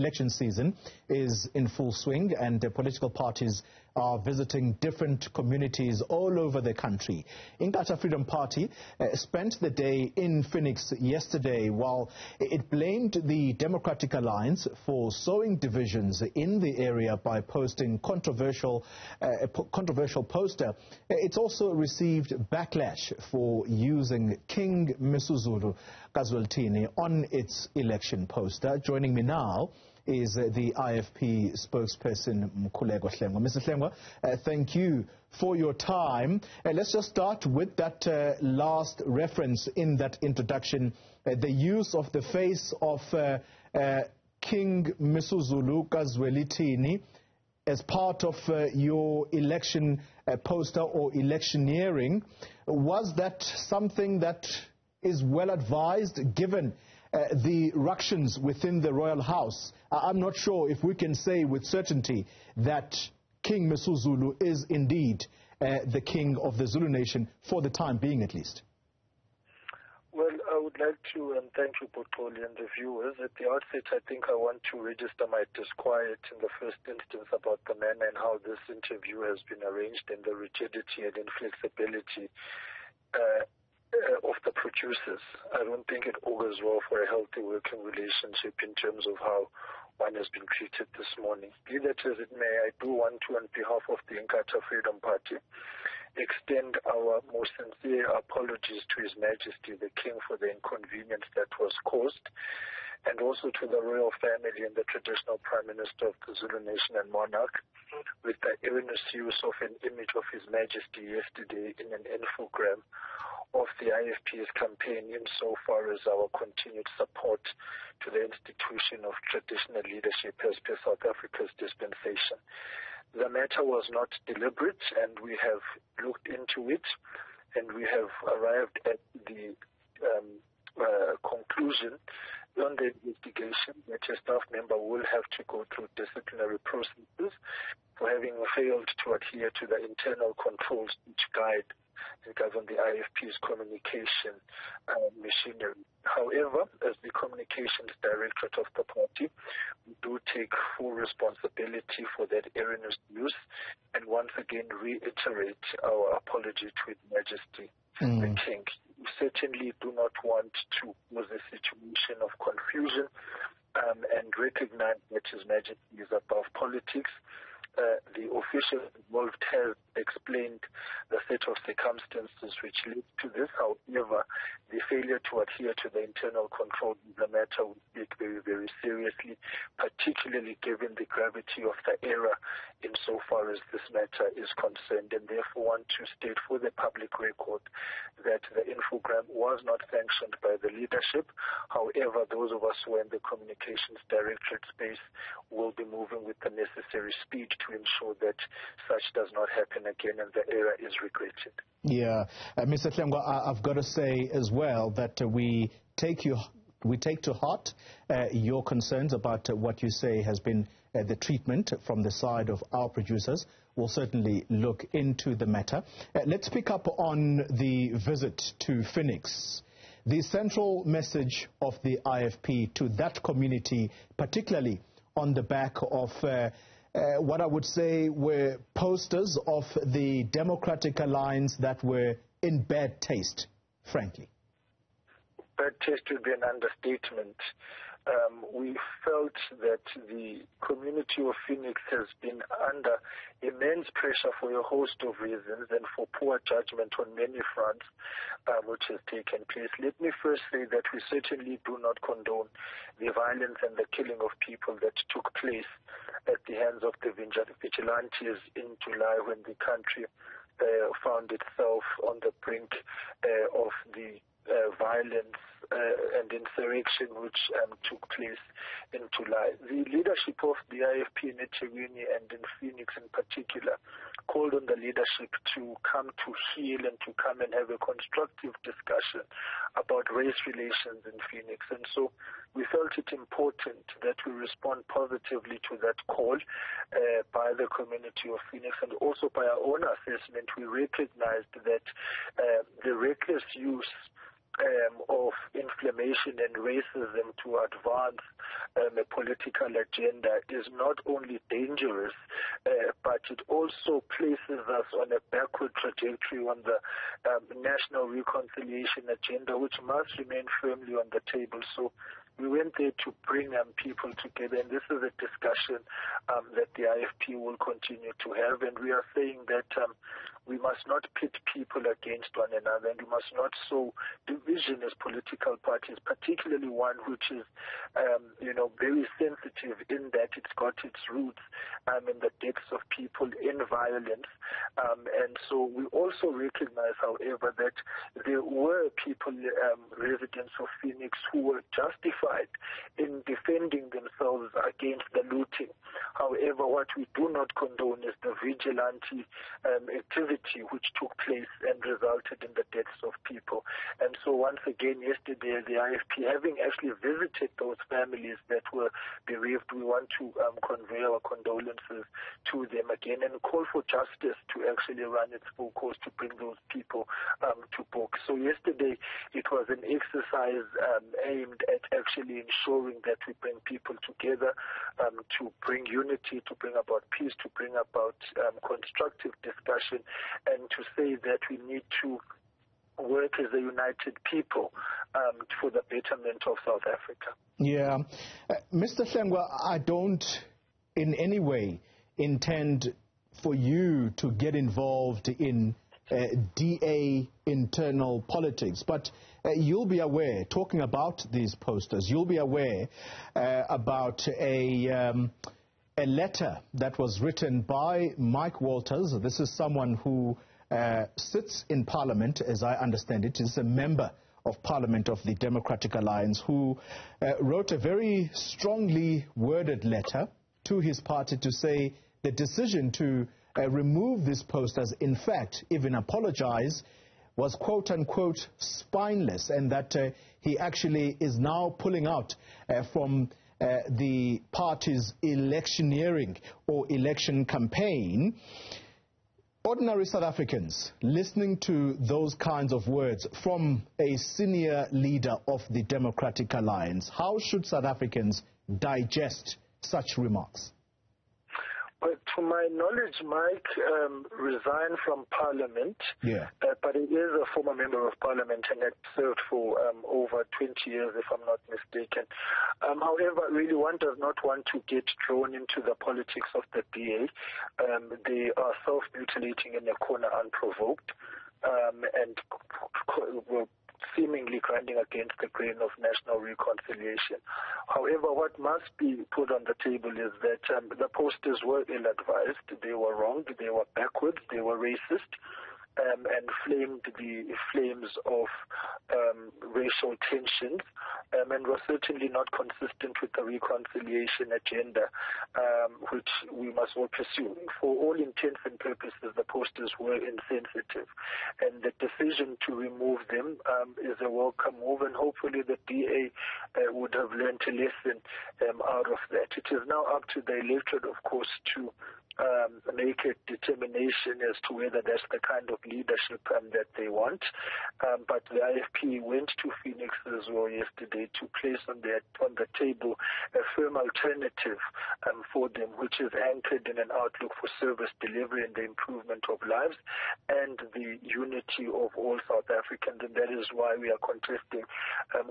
election season is in full swing, and the political parties are visiting different communities all over the country. Inkatha Freedom Party spent the day in Phoenix yesterday while it blamed the Democratic Alliance for sowing divisions in the area by posting controversial poster. It's also received backlash for using King Misuzulu, kaZwelithini, on its election poster. Joining me now is the IFP spokesperson, Mkhuleko Hlengwa. Mr. Hlengwa, thank you for your time. Let's just start with that last reference in that introduction, the use of the face of King Misuzulu, kaZwelithini, as part of your election poster or electioneering. Was that something that is well advised given the ructions within the royal house? I'm not sure if we can say with certainty that King Misuzulu is indeed the king of the Zulu nation, for the time being at least. Well, I would like to thank you, Potoli, and the viewers. At the outset, I think I want to register my disquiet in the first instance about the manner and how this interview has been arranged, and the rigidity and inflexibility of the producers. I don't think it augurs well for a healthy working relationship in terms of how one has been treated this morning. Be that as it may, I do want to, on behalf of the Inkatha Freedom Party, extend our most sincere apologies to His Majesty the King for the inconvenience that was caused, and also to the royal family and the traditional Prime Minister of the Zulu Nation and monarch, with the erroneous use of an image of His Majesty yesterday in an infogram of the IFP's campaign, insofar as our continued support to the institution of traditional leadership as per South Africa's dispensation. The matter was not deliberate, and we have looked into it, and we have arrived at the conclusion on the investigation that a staff member will have to go through disciplinary processes for having failed to adhere to the internal controls which guide and govern the IFP's communication machinery. However, as the communications directorate of the party, we do take full responsibility for that erroneous use, and once again reiterate our apology to His Majesty the King. We certainly do not want to cause a situation of confusion and recognize that His Majesty is above politics. The official involved has explained the set of circumstances which led to this. However, the failure to adhere to the internal control of the matter we take very, very seriously, particularly given the gravity of the error insofar as this matter is concerned, and therefore want to state for the public record that the infogram was not sanctioned by the leadership. However, those of us who are in the communications directorate space will be moving with the necessary speed to ensure that such does not happen again and the error is regretted. Yeah. Mr. Hlengwa, I've got to say as well that we take to heart your concerns about what you say has been the treatment from the side of our producers. We'll certainly look into the matter. Let's pick up on the visit to Phoenix. The central message of the IFP to that community, particularly on the back of what I would say were posters of the Democratic Alliance that were in bad taste, frankly. Bad taste would be an understatement. We felt that the community of Phoenix has been under immense pressure for a host of reasons and for poor judgment on many fronts which has taken place. Let me first say that we certainly do not condone the violence and the killing of people that took place at the hands of the vigilantes in July, when the country found itself on the brink of the violence and insurrection which took place in July. The leadership of the IFP in eThekwini and in Phoenix in particular called on the leadership to come to heal and to come and have a constructive discussion about race relations in Phoenix. And so we felt it important that we respond positively to that call by the community of Phoenix, and also by our own assessment. We recognized that the reckless use of inflammation and racism to advance a political agenda is not only dangerous, but it also places us on a backward trajectory on the national reconciliation agenda, which must remain firmly on the table. So we went there to bring people together, and this is a discussion that the IFP will continue to have, and we are saying that we must not pit people against one another, and we must not sow division as political parties, particularly one which is, very sensitive in that it's got its roots in the deaths of people in violence. And so we also recognize, however, that there were people, residents of Phoenix, who were justified in defending themselves against the looting. However, what we do not condone is the vigilante activity which took place and resulted in the deaths of people. And so once again, yesterday, the IFP, having actually visited those families that were bereaved, we want to convey our condolences to them again and call for justice to actually run its full course to bring those people to book. So yesterday, it was an exercise aimed at actually ensuring that we bring people together, to bring unity, to bring about peace, to bring about constructive discussion, and to say that we need to work as a united people for the betterment of South Africa. Yeah. Mr. Hlengwa, I don't in any way intend for you to get involved in DA internal politics, but you'll be aware, talking about these posters, you'll be aware about a letter that was written by Mike Walters. This is someone who sits in Parliament, as I understand it, is a member of Parliament of the Democratic Alliance, who wrote a very strongly worded letter to his party to say the decision to remove these posters, in fact, even apologize, was quote-unquote spineless, and that he actually is now pulling out from the party's electioneering or election campaign. Ordinary South Africans listening to those kinds of words from a senior leader of the Democratic Alliance, how should South Africans digest such remarks? Well, to my knowledge, Mike resigned from Parliament, but he is a former member of Parliament and had served for over 20 years, if I'm not mistaken. However, really, one does not want to get drawn into the politics of the DA. They are self-mutilating in a corner unprovoked, and will seemingly grinding against the grain of national reconciliation. However, what must be put on the table is that the posters were ill-advised, they were wrong, they were backwards, they were racist, and flamed the flames of racial tensions, and was certainly not consistent with the reconciliation agenda, which we must all pursue. For all intents and purposes, the posters were insensitive, and the decision to remove them is a welcome move, and hopefully the DA would have learned a lesson out of that. It is now up to the electorate, of course, to make a determination as to whether that's the kind of leadership that they want. But the IFP went to Phoenix as well yesterday to place on the table a firm alternative for them, which is anchored in an outlook for service delivery and the improvement of lives and the unity of all South Africans. And that is why we are contesting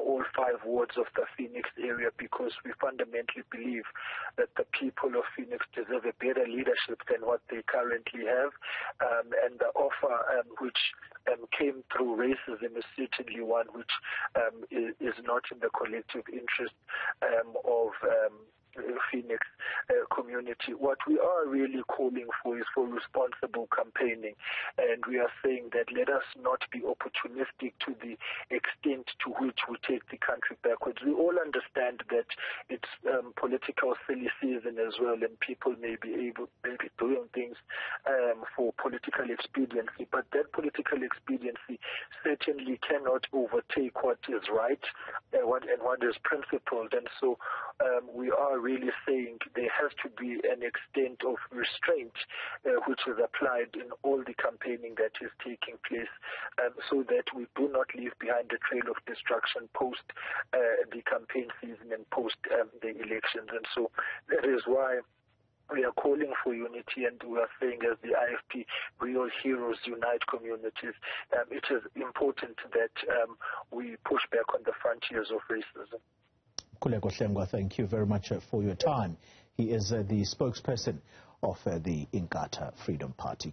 all 5 wards of the Phoenix area, because we fundamentally believe that the people of Phoenix deserve a better leadership than what they currently have, and the offer which came through racism is certainly one which is not in the collective interest of Phoenix community. What we are really calling for is for responsible campaigning, and we are saying that let us not be opportunistic to the extent to which we take the country backwards. We all understand that it's political silly season as well, and people may be doing things for political expediency, but that political expediency certainly cannot overtake what is right and what is principled. And so we are really saying there has has to be an extent of restraint which is applied in all the campaigning that is taking place, so that we do not leave behind a trail of destruction post the campaign season and post the elections. And so that is why we are calling for unity, and we are saying as the IFP, real heroes unite communities. It is important that we push back on the frontiers of racism. Mkhuleko Hlengwa, thank you very much for your time. He is the spokesperson of the Inkatha Freedom Party.